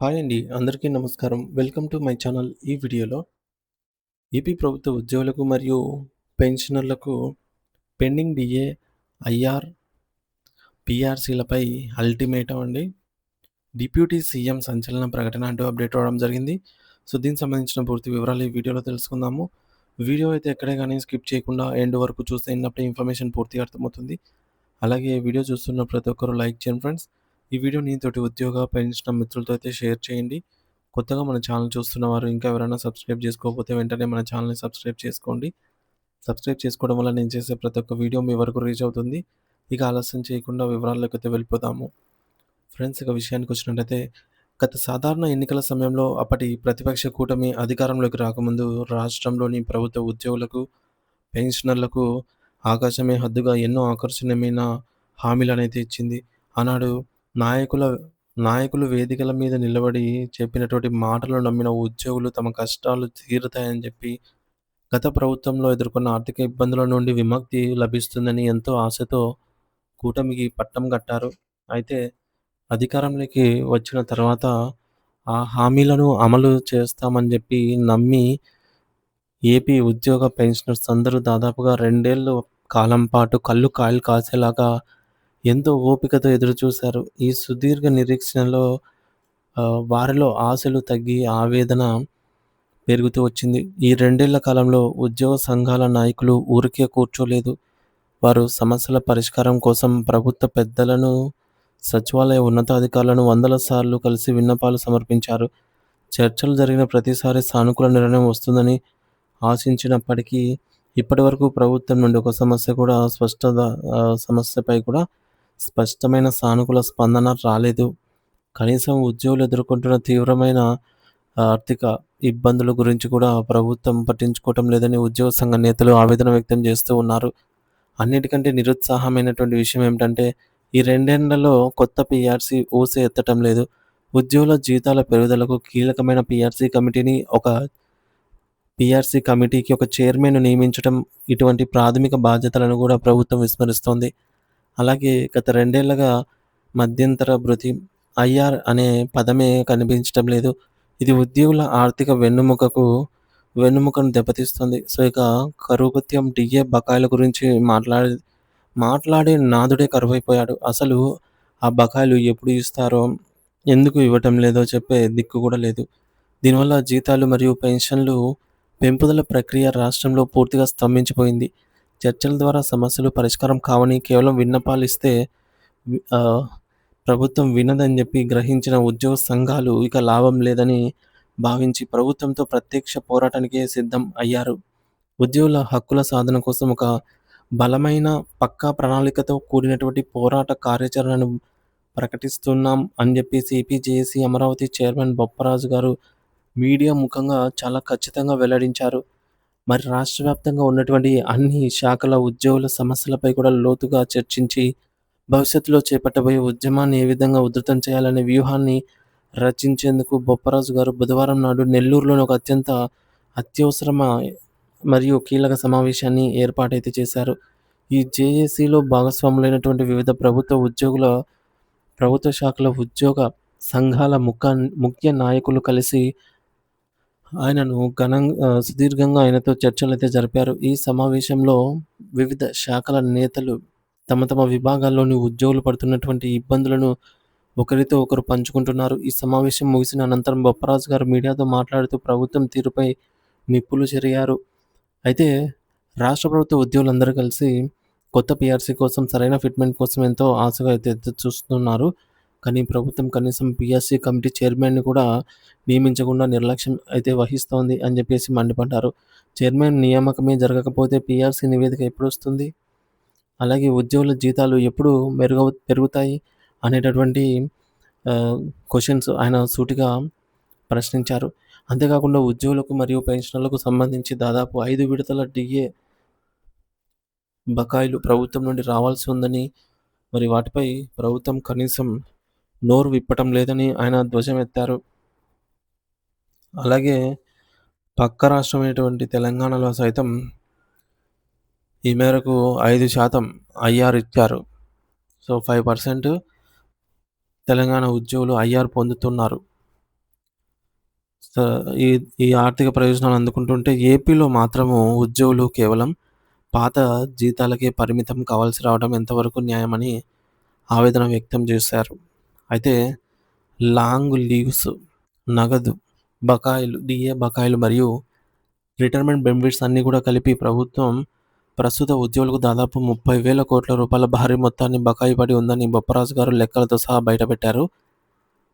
Hi అండి. అందరికీ నమస్కారం. Welcome to my channel. ఈ వీడియోలో ఏపీ ప్రభుత్వ ఉద్యోగులకు మరియు పెన్షనర్లకు పెండింగ్ డీఏ, ఐఆర్, పీఆర్సీలపై అల్టిమేటం అండి. డిప్యూటీ సీఎం సంచలన ప్రకటన అంటూ అప్డేట్ అవ్వడం జరిగింది. సో, దీనికి సంబంధించిన పూర్తి వివరాలు ఈ వీడియోలో తెలుసుకుందాము. వీడియో అయితే ఎక్కడే గానీ స్కిప్ చేయకుండా ఎండ్ వరకు చూస్తే ఇన్నప్పుడే ఇన్ఫర్మేషన్ పూర్తిగా అర్థమవుతుంది. అలాగే వీడియో చూస్తున్న ప్రతి ఒక్కరు లైక్ చేయండి ఫ్రెండ్స్. ఈ వీడియోని తోటి ఉద్యోగ, పెన్షనర్ మిత్రులతో అయితే షేర్ చేయండి. కొత్తగా మన ఛానల్ చూస్తున్న వారు ఇంకా ఎవరైనా సబ్స్క్రైబ్ చేసుకోకపోతే వెంటనే మన ఛానల్‌ని సబ్స్క్రైబ్ చేసుకోండి. సబ్స్క్రైబ్ చేసుకోవడం వల్ల నేను చేసే ప్రతి ఒక్క వీడియో మీ వరకు రీచ్ అవుతుంది. ఇక ఆలస్యం చేయకుండా వివరాల్లోకైతే వెళ్ళిపోదాము. ఫ్రెండ్స్, ఇక విషయానికొచ్చినట్టయితే గత సాధారణ ఎన్నికల సమయంలో అప్పటి ప్రతిపక్ష కూటమి అధికారంలోకి రాకముందు రాష్ట్రంలోని ప్రభుత్వ ఉద్యోగులకు, పెన్షనర్లకు ఆకాశమే హద్దుగా ఎన్నో ఆకర్షణీయమైన హామీలనైతే ఇచ్చింది. ఆనాడు నాయకుల నాయకులు వేదికల మీద నిలబడి చెప్పినటువంటి మాటలు నమ్మిన ఉద్యోగులు తమ కష్టాలు తీరుతాయని చెప్పి, గత ప్రభుత్వంలో ఎదుర్కొన్న ఆర్థిక ఇబ్బందుల నుండి విముక్తి లభిస్తుందని ఎంతో ఆశతో కూటమికి పట్టం కట్టారు. అయితే అధికారంలోకి వచ్చిన తర్వాత ఆ హామీలను అమలు చేస్తామని చెప్పి నమ్మి ఏపీ ఉద్యోగ పెన్షనర్స్ అందరూ దాదాపుగా 2 ఏళ్ల కాలం పాటు కళ్ళు కాయలు కాసేలాగా ఎంతో ఓపికతో ఎదురుచూశారు. ఈ సుదీర్ఘ నిరీక్షణలో వారిలో ఆశలు తగ్గి ఆవేదన పెరుగుతూ వచ్చింది. ఈ 2 ఏళ్ల కాలంలో ఉద్యోగ సంఘాల నాయకులు ఊరికే కూర్చోలేదు. వారు సమస్యల పరిష్కారం కోసం ప్రభుత్వ పెద్దలను, సచివాలయ ఉన్నతాధికారులను వందల సార్లు కలిసి విన్నపాలు సమర్పించారు. చర్చలు జరిగిన ప్రతిసారి సానుకూల నిర్ణయం వస్తుందని ఆశించినప్పటికీ ఇప్పటివరకు ప్రభుత్వం నుండి ఒక సమస్యపై కూడా స్పష్టమైన సానుకూల స్పందన రాలేదు. కనీసం ఉద్యోగులు ఎదుర్కొంటున్న తీవ్రమైన ఆర్థిక ఇబ్బందుల గురించి కూడా ప్రభుత్వం పట్టించుకోవటం లేదని ఉద్యోగ సంఘ నేతలు ఆవేదన వ్యక్తం చేస్తూ ఉన్నారు. అన్నిటికంటే నిరుత్సాహమైనటువంటి విషయం ఏమిటంటే, ఈ 2 ఏళ్లలో కొత్త పీఆర్సీ ఊసే ఎత్తటం లేదు. ఉద్యోగుల జీతాల పెరుగుదలకు కీలకమైన పీఆర్సీ కమిటీకి ఒక చైర్మన్‌ను నియమించటం, ఇటువంటి ప్రాథమిక బాధ్యతలను కూడా ప్రభుత్వం విస్మరిస్తోంది. అలాగే గత 2 ఏళ్లుగా మధ్యంతర భృతి, ఐఆర్ అనే పదమే కనిపించటం లేదు. ఇది ఉద్యోగుల ఆర్థిక వెన్నెముకను దెబ్బతీస్తుంది. సో, ఇక కరువు భత్యం, డీఏ బకాయిల గురించి మాట్లాడే నాథుడే కరువైపోయాడు. అసలు ఆ బకాయిలు ఎప్పుడు ఇస్తారో, ఎందుకు ఇవ్వటం లేదో చెప్పే దిక్కు కూడా లేదు. దీనివల్ల జీతాలు మరియు పెన్షన్లు పెంపుదల ప్రక్రియ రాష్ట్రంలో పూర్తిగా స్తంభించిపోయింది. చర్చల ద్వారా సమస్యలు పరిష్కారం కావని కేవలం విన్నపాలు ఇస్తే వి ఆహ్, ప్రభుత్వం వినదని చెప్పి గ్రహించిన ఉద్యోగ సంఘాలు ఇక లాభం లేదని భావించి ప్రభుత్వంతో ప్రత్యక్ష పోరాటానికే సిద్ధం అయ్యారు. ఉద్యోగుల హక్కుల సాధన కోసం ఒక బలమైన, పక్కా ప్రణాళికతో కూడినటువంటి పోరాట కార్యాచరణను ప్రకటిస్తున్నాం అని చెప్పేసి AP JAC Amaravati chairman Bopparaju గారు మీడియా ముఖంగా చాలా ఖచ్చితంగా వెల్లడించారు. మరి రాష్ట్ర వ్యాప్తంగా ఉన్నటువంటి అన్ని శాఖల ఉద్యోగుల సమస్యలపై కూడా లోతుగా చర్చించి, భవిష్యత్తులో చేపట్టబోయే ఉద్యమాన్ని ఏ విధంగా ఉధృతం చేయాలనే వ్యూహాన్ని రచించేందుకు బొప్పరాజు గారు బుధవారం నాడు నెల్లూరులోని ఒక అత్యవసరమ మరియు కీలక సమావేశాన్ని ఏర్పాటైతే చేశారు. ఈ జేఏసీలో భాగస్వాములైనటువంటి వివిధ ప్రభుత్వ శాఖల ఉద్యోగ సంఘాల ముఖ్య నాయకులు కలిసి సుదీర్ఘంగా ఆయనతో చర్చలైతే జరిపారు. ఈ సమావేశంలో వివిధ శాఖల నేతలు తమ తమ విభాగాల్లోని ఉద్యోగులు పడుతున్నటువంటి ఇబ్బందులను ఒకరితో ఒకరు పంచుకుంటున్నారు. ఈ సమావేశం ముగిసిన అనంతరం బొప్పరాజు గారు మీడియాతో మాట్లాడుతూ ప్రభుత్వం తీరుపై నిప్పులు చెరిగారు. అయితే రాష్ట్ర ప్రభుత్వ ఉద్యోగులందరూ కలిసి కొత్త పీఆర్సీ కోసం సరైన ఫిట్‌మెంట్ కోసం ఎంతో ఆశగా అయితే ఎదురు చూస్తున్నారు. కానీ ప్రభుత్వం కనీసం పీఆర్సీ కమిటీ చైర్మన్‌ని కూడా నియమించకుండా నిర్లక్ష్యం అయితే వహిస్తోంది అని చెప్పేసి మండిపడ్డారు. చైర్మన్ నియామకమే జరగకపోతే పీఆర్సీ నివేదిక ఎప్పుడొస్తుంది? అలాగే ఉద్యోగుల జీతాలు ఎప్పుడు పెరుగుతాయి? అనేటటువంటి క్వెషన్స్ ఆయన సూటిగా ప్రశ్నించారు. అంతేకాకుండా ఉద్యోగులకు మరియు పెన్షనర్లకు సంబంధించి దాదాపు 5 విడతల డీఏ బకాయిలు ప్రభుత్వం నుండి రావాల్సి ఉందని, మరి వాటిపై ప్రభుత్వం కనీసం నోరు విప్పటం లేదని ఆయన ధ్వజమెత్తారు. అలాగే పక్క రాష్ట్రమైనటువంటి తెలంగాణలో సైతం ఈ మేరకు 5% ఐఆర్ ఇచ్చారు. సో, 5% తెలంగాణ ఉద్యోగులు ఐఆర్ పొందుతున్నారు. స ఈ ఈ ఆర్థిక ప్రయోజనాలు అందుకుంటుంటే ఏపీలో మాత్రము ఉద్యోగులు కేవలం పాత జీతాలకే పరిమితం కావాల్సి రావడం ఎంతవరకు న్యాయమని ఆవేదన వ్యక్తం చేశారు. అయితే లాంగ్ లీవ్స్, నగదు బకాయిలు, డీఏ బకాయిలు మరియు రిటైర్మెంట్ బెనిఫిట్స్ అన్నీ కూడా కలిపి ప్రభుత్వం ప్రస్తుత ఉద్యోగులకు దాదాపు 30,000 కోట్ల రూపాయల భారీ మొత్తాన్ని బకాయి పడి ఉందని బొప్పరాజు గారు లెక్కలతో సహా బయటపెట్టారు.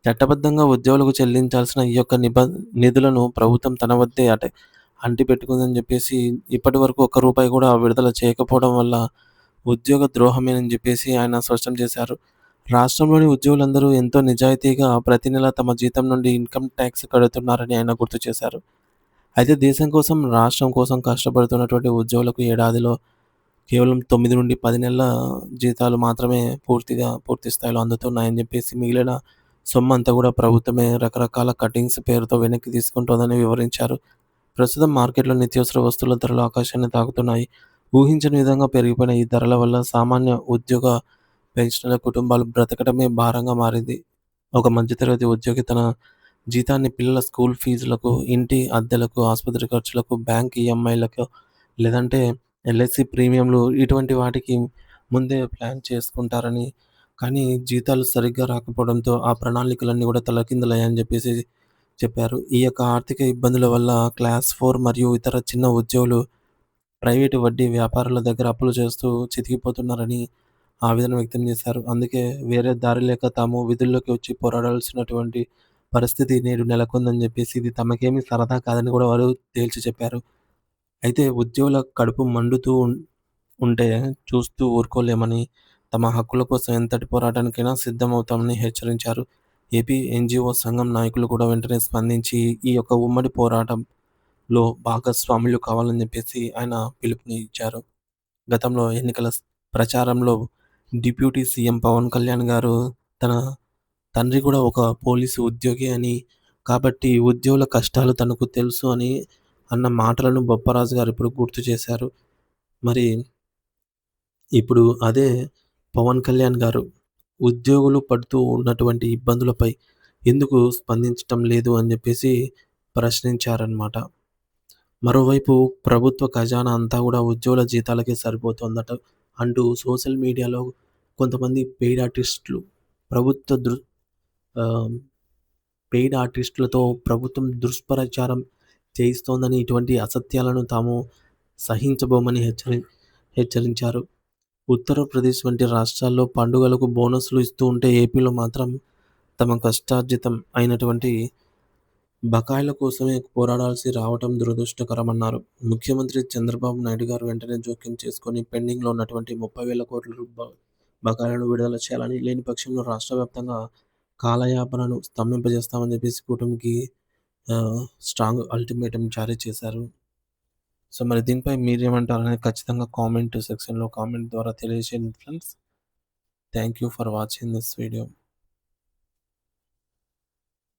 చట్టబద్ధంగా ఉద్యోగులకు చెల్లించాల్సిన ఈ యొక్క నిధులను ప్రభుత్వం తన వద్దే అంటిపెట్టుకుందని చెప్పేసి ఇప్పటివరకు ఒక్క రూపాయి కూడా విడుదల చేయకపోవడం వల్ల ఉద్యోగ ద్రోహమేనని చెప్పేసి ఆయన స్పష్టం చేశారు. రాష్ట్రంలోని ఉద్యోగులందరూ ఎంతో నిజాయితీగా ప్రతి నెల తమ జీతం నుండి ఇన్‌కమ్ టాక్స్ కడుతున్నారని ఆయన గుర్తు చేశారు. అయితే దేశం కోసం, రాష్ట్రం కోసం కష్టపడుతున్నటువంటి ఉద్యోగులకు ఏడాదిలో కేవలం 9-10 నెలల జీతాలు మాత్రమే పూర్తి స్థాయిలో అందుతున్నాయని చెప్పేసి మిగిలిన సొమ్మంతా కూడా ప్రభుత్వమే రకరకాల కటింగ్స్ పేరుతో వెనక్కి తీసుకుంటోందని వివరించారు. ప్రస్తుతం మార్కెట్‌లో నిత్యావసర వస్తువుల ధరలు ఆకాశాన్ని తాకుతున్నాయి. ఊహించని విధంగా పెరిగిపోయిన ఈ ధరల వల్ల సామాన్య ఉద్యోగ, పెన్షనర్ల కుటుంబాలు బ్రతకడమే భారంగా మారింది. ఒక మధ్యతరగతి ఉద్యోగి తన జీతాన్ని పిల్లల స్కూల్ ఫీజులకు, ఇంటి అద్దెలకు, ఆసుపత్రి ఖర్చులకు, బ్యాంక్ ఈఎంఐలకు లేదంటే ఎల్ఐసీ ప్రీమియంలు ఇటువంటి వాటికి ముందే ప్లాన్ చేసుకుంటారని, కానీ జీతాలు సరిగ్గా రాకపోవడంతో ఆ ప్రణాళికలన్నీ కూడా తలకిందులయ్యాయని చెప్పేసి చెప్పారు. ఈ యొక్క ఆర్థిక ఇబ్బందుల వల్ల క్లాస్ 4 మరియు ఇతర చిన్న ఉద్యోగులు ప్రైవేటు వడ్డీ వ్యాపారుల దగ్గర అప్పులు చేస్తూ చితికిపోతున్నారని ఆవేదన వ్యక్తం చేశారు. అందుకే వేరే దారి లేక తాము విధుల్లోకి వచ్చి పోరాడాల్సినటువంటి పరిస్థితి నేడు నెలకొందని చెప్పేసి ఇది తమకేమీ సరదా కాదని కూడా వారు తేల్చి చెప్పారు. అయితే ఉద్యోగుల కడుపు మండుతూ ఉంటే చూస్తూ ఊరుకోలేమని, తమ హక్కుల కోసం ఎంతటి పోరాటానికైనా సిద్ధమవుతామని హెచ్చరించారు. ఏపీ ఎన్‌జీఓ సంఘం నాయకులు కూడా వెంటనే స్పందించి ఈ యొక్క ఉమ్మడి పోరాటంలో భాగస్వాములు కావాలని చెప్పేసి ఆయన పిలుపునిచ్చారు. గతంలో ఎన్నికల ప్రచారంలో డిప్యూటీ సీఎం పవన్ కళ్యాణ్ గారు తన తండ్రి కూడా ఒక పోలీసు ఉద్యోగి అని, కాబట్టి ఉద్యోగుల కష్టాలు తనకు తెలుసు అని అన్న మాటలను బొప్పరాజు గారు ఇప్పుడు గుర్తు చేశారు. మరి ఇప్పుడు అదే పవన్ కళ్యాణ్ గారు ఉద్యోగులు పడుతూ ఉన్నటువంటి ఇబ్బందులపై ఎందుకు స్పందించటం లేదు అని చెప్పేసి ప్రశ్నించారనమాట. మరోవైపు ప్రభుత్వ ఖజానా అంతా కూడా ఉద్యోగుల జీతాలకే సరిపోతుందట అంటూ సోషల్ మీడియాలో కొంతమంది ప్రభుత్వ దృ ఆహ్, పెయిడ్ ఆర్టిస్టులతో ప్రభుత్వం దుష్ప్రచారం చేయిస్తోందని, ఇటువంటి అసత్యాలను తాము సహించబోమని హెచ్చరించారు. ఉత్తరప్రదేశ్ వంటి రాష్ట్రాల్లో పండుగలకు బోనస్‌లు ఇస్తూ ఉంటే ఏపీలో మాత్రం తమ కష్టార్జితం అయినటువంటి బకాయిల కోసమే పోరాడాల్సి రావటం దురదృష్టకరమన్నారు. ముఖ్యమంత్రి చంద్రబాబు నాయుడు గారు వెంటనే జోక్యం చేసుకొని పెండింగ్‌లో ఉన్నటువంటి 30,000 కోట్ల బకాయిలను విడుదల చేయాలని, లేని పక్షంలో రాష్ట్ర వ్యాప్తంగా కాలయాపనను స్తంభింపజేస్తామని చెప్పేసి కూటమికి స్ట్రాంగ్ అల్టిమేటం జారీ చేశారు. సో, మరి దీనిపై మీరేమంటారనేది ఖచ్చితంగా కామెంట్ సెక్షన్‌లో కామెంట్ ద్వారా తెలియజేయండి friends. Thank you for watching this video.